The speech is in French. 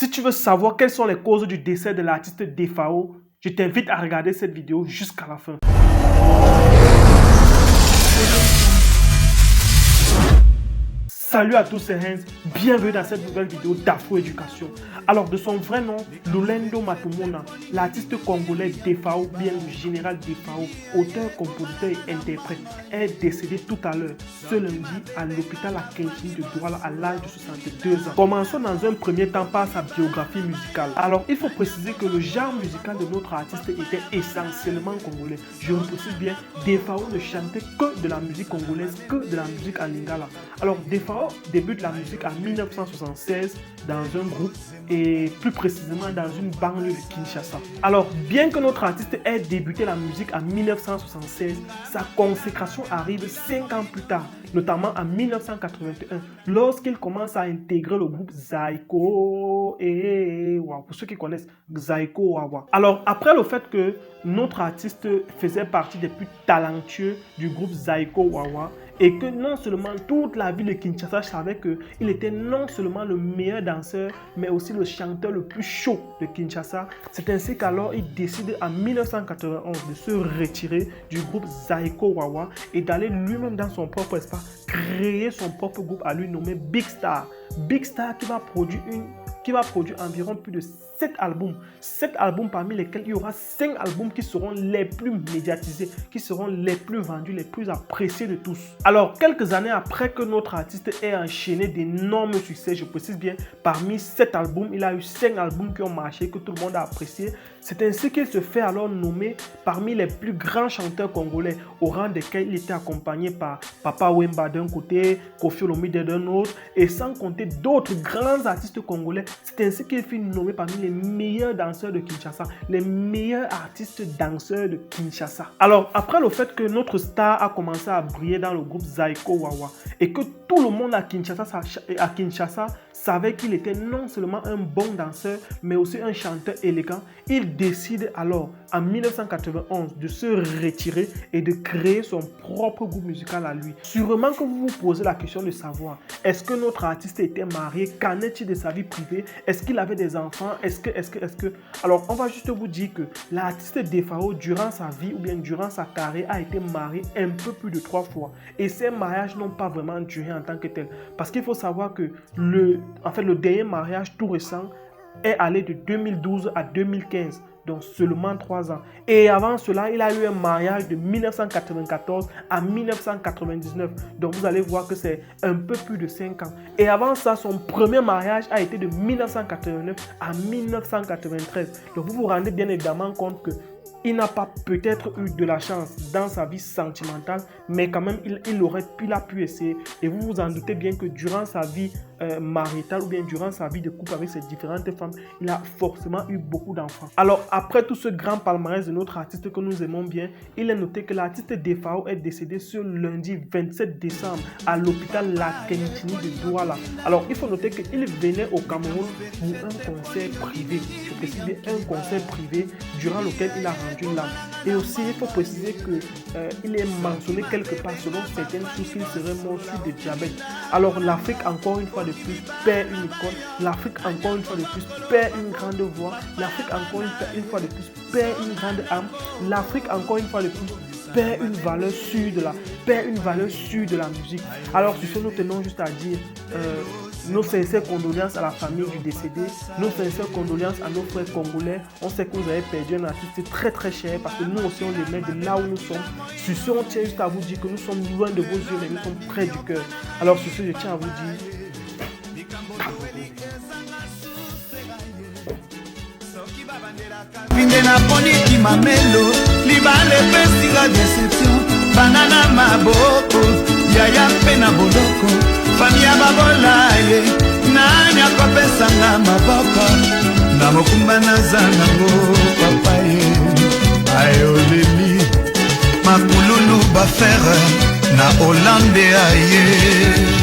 Si tu veux savoir quelles sont les causes du décès de l'artiste Defao, je t'invite à regarder cette vidéo jusqu'à la fin. Salut à tous, c'est Hens, bienvenue dans cette nouvelle vidéo d'Afro Éducation. Alors de son vrai nom, Lolendo Matumona, l'artiste congolais Defao, bien le général Defao, auteur, compositeur et interprète, est décédé tout à l'heure, ce lundi, à l'hôpital à Kinshasa de Douala à l'âge de 62 ans. Commençons dans un premier temps par sa biographie musicale. Alors il faut préciser que le genre musical de notre artiste était essentiellement congolais. Je précise bien, Defao ne chantait que de la musique congolaise, que de la musique en lingala. Alors Defao débute la musique en 1976 dans un groupe et plus précisément dans une banlieue de Kinshasa. Alors, bien que notre artiste ait débuté la musique en 1976, sa consécration arrive 5 ans plus tard, notamment en 1981, lorsqu'il commence à intégrer le groupe Zaiko pour ceux qui connaissent Zaiko Wawa. Alors, après le fait que notre artiste faisait partie des plus talentueux du groupe Zaiko Wawa, et que non seulement toute la ville de Kinshasa savait qu'il était non seulement le meilleur danseur, mais aussi le chanteur le plus chaud de Kinshasa. C'est ainsi qu'alors il décide en 1991 de se retirer du groupe Zaiko Wawa et d'aller lui-même dans son propre espace créer son propre groupe à lui nommé Big Star. Big Star qui va produire environ plus de 7 albums. 7 albums parmi lesquels il y aura 5 albums qui seront les plus médiatisés, qui seront les plus vendus, les plus appréciés de tous. Alors, quelques années après que notre artiste ait enchaîné d'énormes succès, je précise bien, parmi 7 albums, il a eu 5 albums qui ont marché, que tout le monde a apprécié. C'est ainsi qu'il se fait alors nommer parmi les plus grands chanteurs congolais, au rang desquels il était accompagné par Papa Wemba d'un côté, Koffi Olomide d'un autre, et sans compter d'autres grands artistes congolais. C'est ainsi qu'il fut nommé parmi les meilleurs danseurs de Kinshasa, les meilleurs artistes danseurs de Kinshasa. Alors, après le fait que notre star a commencé à briller dans le groupe Zaiko Wawa et que tout le monde à Kinshasa savait qu'il était non seulement un bon danseur, mais aussi un chanteur élégant, il décide alors en 1991 de se retirer et de créer son propre groupe musical à lui. Sûrement que vous vous posez la question de savoir, est-ce que notre artiste était marié? Qu'en est-il de sa vie privée? Est-ce qu'il avait des enfants? Est-ce que... Alors, on va juste vous dire que l'artiste Defao, durant sa vie ou bien durant sa carrière, a été marié un peu plus de 3 fois. Et ces mariages n'ont pas vraiment duré en tant que tel. Parce qu'il faut savoir que le dernier mariage tout récent est allé de 2012 à 2015. Donc seulement 3 ans. Et avant cela, il a eu un mariage de 1994 à 1999. Donc vous allez voir que c'est un peu plus de 5 ans. Et avant ça, son premier mariage a été de 1989 à 1993. Donc vous vous rendez bien évidemment compte que il n'a pas peut-être eu de la chance dans sa vie sentimentale, mais quand même, il a pu essayer. Et vous vous en doutez bien que durant sa vie maritale ou bien durant sa vie de couple avec ses différentes femmes, il a forcément eu beaucoup d'enfants. Alors, après tout ce grand palmarès de notre artiste que nous aimons bien, il est noté que l'artiste Defao est décédé ce lundi 27 décembre à l'hôpital La Kentini de Douala. Alors, il faut noter qu'il venait au Cameroun pour un concert privé. Je précise bien un concert privé durant lequel il a rendu l'âme. Et aussi, il faut préciser qu'il est mentionné quelque part selon certaines sources qu'il serait mort suite de diabète. Alors, l'Afrique, encore une fois de plus, perd une icône. L'Afrique, encore une fois de plus, perd une grande voix. L'Afrique, encore une fois de plus, perd une grande âme. L'Afrique, encore une fois de plus, perd une valeur sûre de la musique. Alors, sur ce, nous tenons juste à dire nos sincères condoléances à la famille du décédé, nos sincères condoléances à nos frères congolais. On sait que vous avez perdu un artiste très très cher parce que nous aussi on les met de là où nous sommes. Sur ce, on tient juste à vous dire que nous sommes loin de vos yeux, mais nous sommes près du cœur. Alors sur ce, je tiens à vous dire Vindena poniki mamelo, libale pesiga deception, banana maboko, yaya pena boloko, famia babola ye, nani akopesa nga maboko, na mokumba nazanga ngo papa ye, ayoleli, makululu bafere, na Hollande aye.